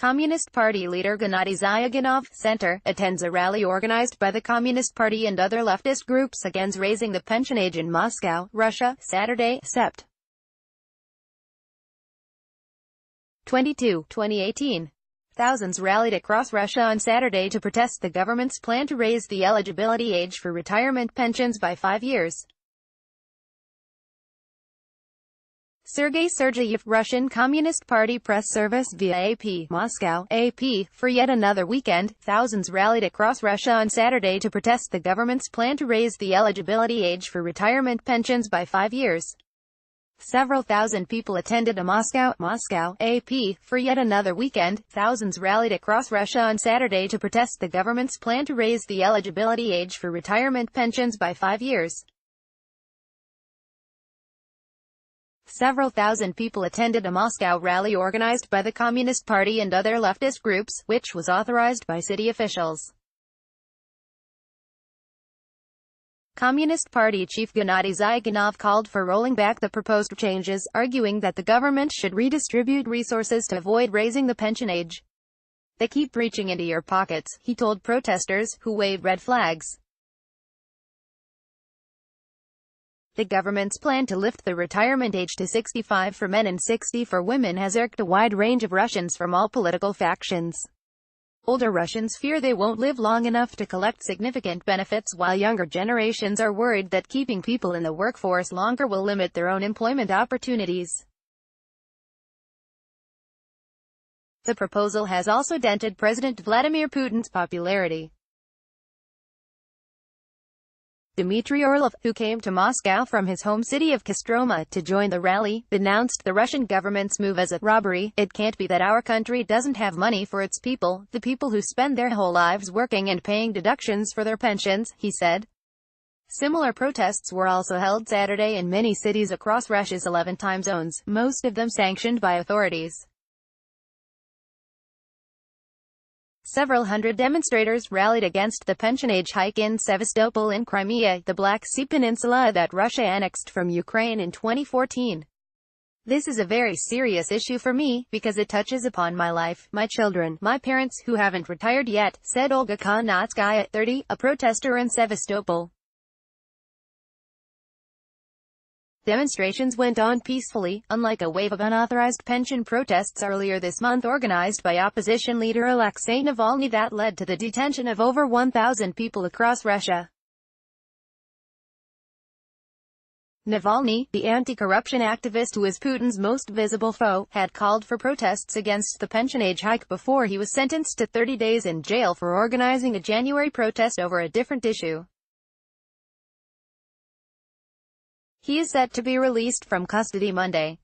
Communist Party leader Gennady Zyuganov Center attends a rally organized by the Communist Party and other leftist groups against raising the pension age in Moscow, Russia, Saturday, Sept. 22, 2018. Thousands rallied across Russia on Saturday to protest the government's plan to raise the eligibility age for retirement pensions by 5 years. Sergei Sergeyev, Russian Communist Party press service via AP, Moscow, AP. For yet another weekend, thousands rallied across Russia on Saturday to protest the government's plan to raise the eligibility age for retirement pensions by 5 years. Several thousand people attended a Moscow, AP. For yet another weekend, thousands rallied across Russia on Saturday to protest the government's plan to raise the eligibility age for retirement pensions by 5 years. Several thousand people attended a Moscow rally organized by the Communist Party and other leftist groups, which was authorized by city officials. Communist Party chief Gennady Zyuganov called for rolling back the proposed changes, arguing that the government should redistribute resources to avoid raising the pension age. "They keep reaching into your pockets," he told protesters, who waved red flags. The government's plan to lift the retirement age to 65 for men and 60 for women has irked a wide range of Russians from all political factions. Older Russians fear they won't live long enough to collect significant benefits, while younger generations are worried that keeping people in the workforce longer will limit their own employment opportunities. The proposal has also dented President Vladimir Putin's popularity. Dmitry Orlov, who came to Moscow from his home city of Kostroma to join the rally, denounced the Russian government's move as a robbery. "It can't be that our country doesn't have money for its people, the people who spend their whole lives working and paying deductions for their pensions," he said. Similar protests were also held Saturday in many cities across Russia's 11 time zones, most of them sanctioned by authorities. Several hundred demonstrators rallied against the pension age hike in Sevastopol in Crimea, the Black Sea Peninsula that Russia annexed from Ukraine in 2014. "This is a very serious issue for me, because it touches upon my life, my children, my parents, who haven't retired yet," said Olga Konatskaya, 30, a protester in Sevastopol. Demonstrations went on peacefully, unlike a wave of unauthorized pension protests earlier this month organized by opposition leader Alexei Navalny that led to the detention of over 1,000 people across Russia. Navalny, the anti-corruption activist who is Putin's most visible foe, had called for protests against the pension age hike before he was sentenced to 30 days in jail for organizing a January protest over a different issue. He is set to be released from custody Monday.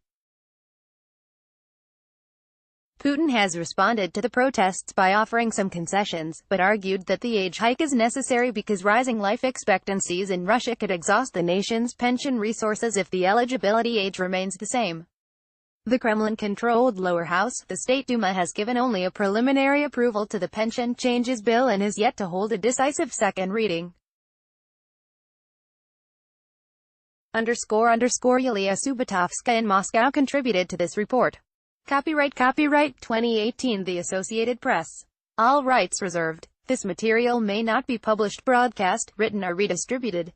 Putin has responded to the protests by offering some concessions, but argued that the age hike is necessary because rising life expectancies in Russia could exhaust the nation's pension resources if the eligibility age remains the same. The Kremlin-controlled lower house, the State Duma, has given only a preliminary approval to the pension changes bill and is yet to hold a decisive second reading. Yulia Subatovska in Moscow contributed to this report. Copyright 2018 The Associated Press. All rights reserved. This material may not be published, broadcast, written or redistributed.